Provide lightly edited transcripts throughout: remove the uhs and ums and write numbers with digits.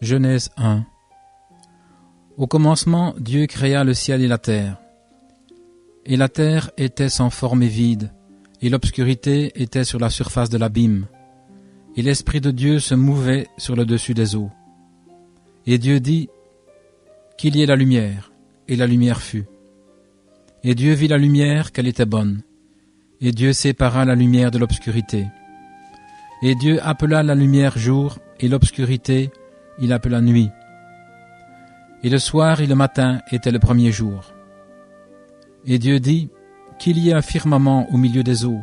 Genèse 1. Au commencement, Dieu créa le ciel et la terre. Et la terre était sans forme et vide, et l'obscurité était sur la surface de l'abîme. Et l'Esprit de Dieu se mouvait sur le dessus des eaux. Et Dieu dit, qu'il y ait la lumière, et la lumière fut. Et Dieu vit la lumière qu'elle était bonne. Et Dieu sépara la lumière de l'obscurité. Et Dieu appela la lumière jour, et l'obscurité il appela nuit. Et le soir et le matin étaient le premier jour. Et Dieu dit, qu'il y ait un firmament au milieu des eaux,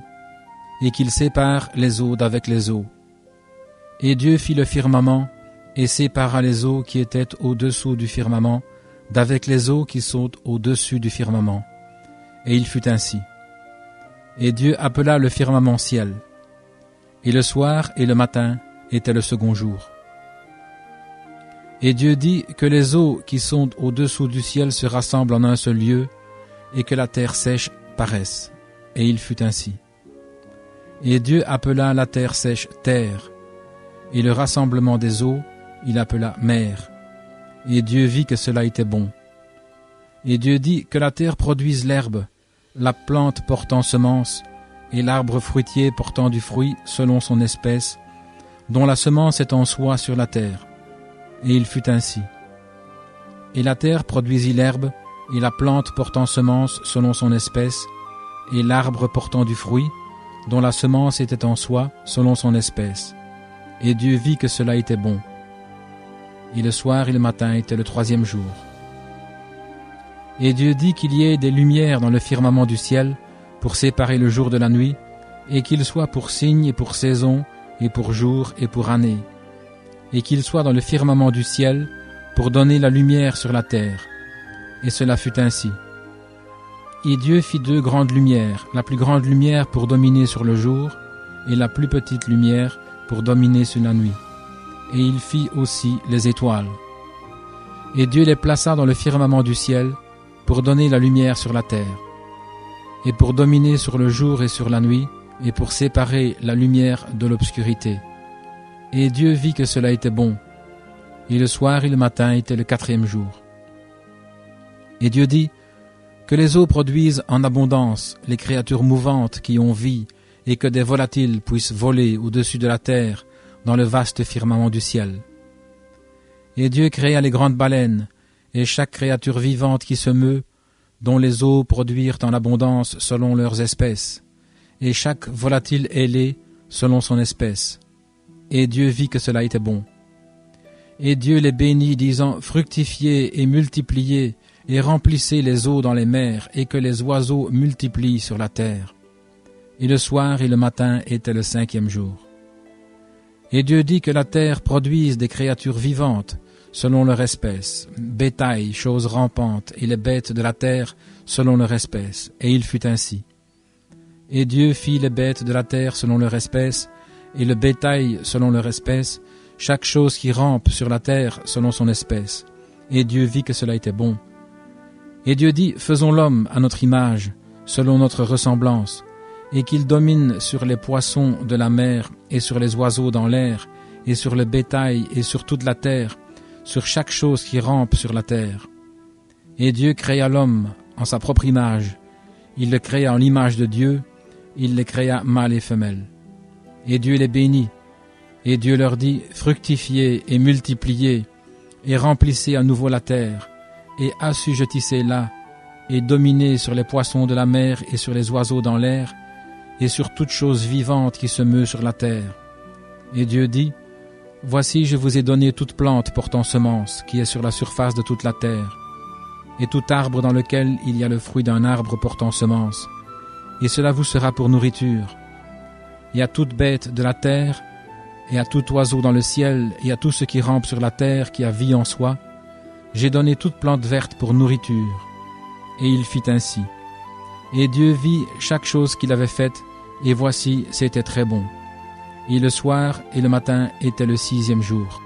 et qu'il sépare les eaux d'avec les eaux. Et Dieu fit le firmament, et sépara les eaux qui étaient au-dessous du firmament, d'avec les eaux qui sont au-dessus du firmament. Et il fut ainsi. Et Dieu appela le firmament ciel. Et le soir et le matin étaient le second jour. Et Dieu dit que les eaux qui sont au-dessous du ciel se rassemblent en un seul lieu, et que la terre sèche paraisse. Et il fut ainsi. Et Dieu appela la terre sèche terre, et le rassemblement des eaux il appela mer. Et Dieu vit que cela était bon. Et Dieu dit que la terre produise l'herbe, la plante portant semence, et l'arbre fruitier portant du fruit selon son espèce, dont la semence est en soi sur la terre. Et il fut ainsi. Et la terre produisit l'herbe, et la plante portant semence selon son espèce, et l'arbre portant du fruit, dont la semence était en soi selon son espèce. Et Dieu vit que cela était bon. Et le soir et le matin étaient le troisième jour. Et Dieu dit qu'il y ait des lumières dans le firmament du ciel, pour séparer le jour de la nuit, et qu'il soit pour signe et pour saison, et pour jour et pour année, et qu'il soit dans le firmament du ciel, pour donner la lumière sur la terre. Et cela fut ainsi. Et Dieu fit deux grandes lumières, la plus grande lumière pour dominer sur le jour, et la plus petite lumière pour dominer sur la nuit. Et il fit aussi les étoiles. Et Dieu les plaça dans le firmament du ciel, pour donner la lumière sur la terre, et pour dominer sur le jour et sur la nuit, et pour séparer la lumière de l'obscurité. Et Dieu vit que cela était bon. Et le soir et le matin était le quatrième jour. Et Dieu dit, que les eaux produisent en abondance les créatures mouvantes qui ont vie, et que des volatiles puissent voler au-dessus de la terre, dans le vaste firmament du ciel. Et Dieu créa les grandes baleines, et chaque créature vivante qui se meut, dont les eaux produisirent en abondance selon leurs espèces, et chaque volatile ailé selon son espèce. Et Dieu vit que cela était bon. Et Dieu les bénit, disant, fructifiez et multipliez, et remplissez les eaux dans les mers, et que les oiseaux multiplient sur la terre. Et le soir et le matin était le cinquième jour. Et Dieu dit que la terre produise des créatures vivantes, selon leur espèce, bétail, choses rampantes, et les bêtes de la terre, selon leur espèce. Et il fut ainsi. Et Dieu fit les bêtes de la terre selon leur espèce, et le bétail selon leur espèce, chaque chose qui rampe sur la terre selon son espèce. Et Dieu vit que cela était bon. Et Dieu dit, faisons l'homme à notre image, selon notre ressemblance, et qu'il domine sur les poissons de la mer, et sur les oiseaux dans l'air, et sur le bétail, et sur toute la terre, sur chaque chose qui rampe sur la terre. Et Dieu créa l'homme en sa propre image. Il le créa en l'image de Dieu, il les créa mâle et femelle. Et Dieu les bénit. Et Dieu leur dit, fructifiez et multipliez, et remplissez à nouveau la terre, et assujettissez-la, et dominez sur les poissons de la mer et sur les oiseaux dans l'air, et sur toute chose vivante qui se meut sur la terre. Et Dieu dit, voici je vous ai donné toute plante portant semence, qui est sur la surface de toute la terre, et tout arbre dans lequel il y a le fruit d'un arbre portant semence, et cela vous sera pour nourriture. Et à toute bête de la terre, et à tout oiseau dans le ciel, et à tout ce qui rampe sur la terre, qui a vie en soi, j'ai donné toute plante verte pour nourriture. Et il fit ainsi. Et Dieu vit chaque chose qu'il avait faite, et voici, c'était très bon. Et le soir et le matin était le sixième jour.